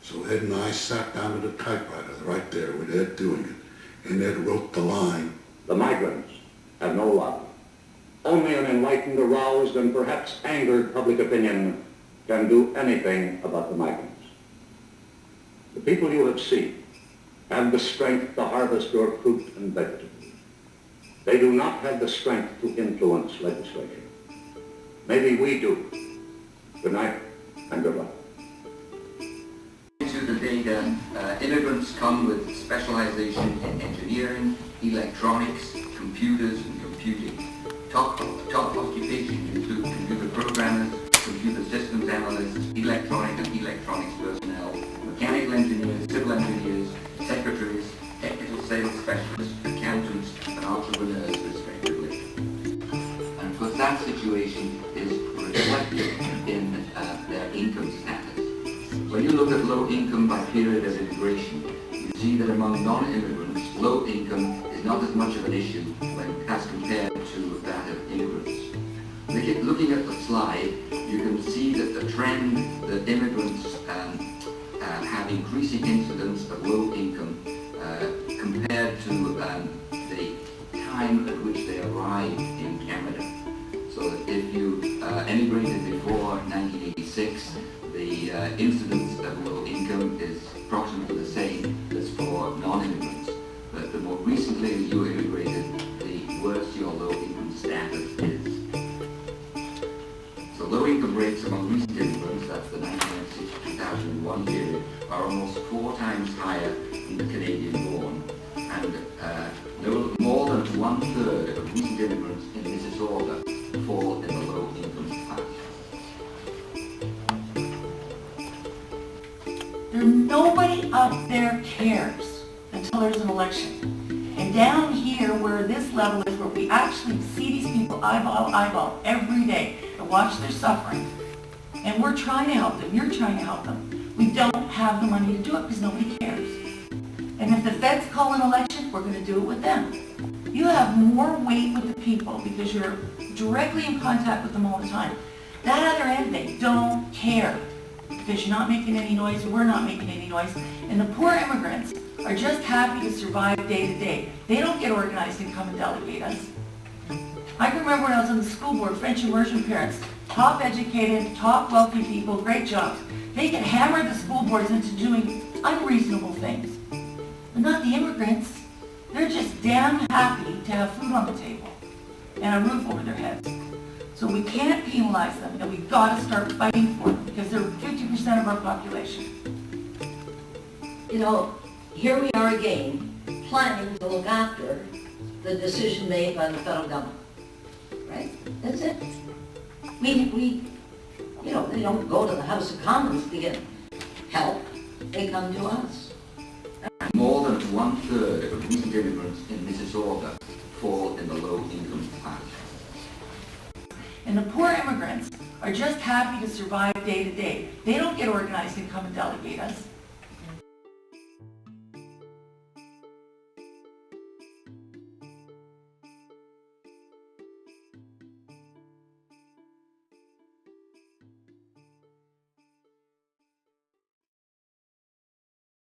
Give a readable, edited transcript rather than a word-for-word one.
So Ed and I sat down at a typewriter right there with Ed doing it, and Ed wrote the line, "The migrants have no love. Only an enlightened, aroused, and perhaps angered public opinion can do anything about the migrants. The people you have seen have the strength to harvest your fruit and vegetables. They do not have the strength to influence legislation. Maybe we do. Good night and good luck." To the data, immigrants come with specialization in engineering, electronics, computers, and computing. Top occupations include computer programmers, computer systems analysts, electronic and electronics personnel, mechanical engineers, civil engineers, secretaries, technical sales specialists, accountants, and entrepreneurs, respectively. And of course, that situation is reflected in their income status. When you look at low income by period of immigration, you see that among non-immigrants, low income is not as much of an issue as compared to that of immigrants. Looking at the slide, you can see that the trend that immigrants have increasing incidence of low income compared to the time at which they arrived in Canada. So that if you emigrated before 1986, the incidence of low income is approximately the same as for non-immigrants. But the more recently you immigrated, the worse your low income status is. So low income rates among recent immigrants, that's the 1996 to 2001 period, are almost 4 times higher than the Canadian born. And no more than 1/3 of recent immigrants in Mississauga fall in the low income class. Nobody up there cares until there's an election. And down here, where this level is, where we actually see these people eyeball to eyeball every day and watch their suffering, and we're trying to help them, you're trying to help them, we don't have the money to do it because nobody cares. And if the feds call an election, we're going to do it with them. You have more weight with the people because you're directly in contact with them all the time. That other end, they don't care. Because you're not making any noise, we're not making any noise. And the poor immigrants are just happy to survive day to day. They don't get organized and come and delegate us. I can remember when I was on the school board, French immersion parents, top educated, top wealthy people, great jobs. They can hammer the school boards into doing unreasonable things. But not the immigrants. They're just damn happy to have food on the table and a roof over their heads. So we can't penalize them, and we've got to start fighting for them because they're 50% of our population. You know, here we are again, planning to look after the decision made by the federal government, right? That's it. We you know, they don't go to the House of Commons to get help. They come to us. More than 1/3 of recent immigrants in Mississauga fall in the low income class. And the poor immigrants are just happy to survive day to day. They don't get organized and come and delegate us.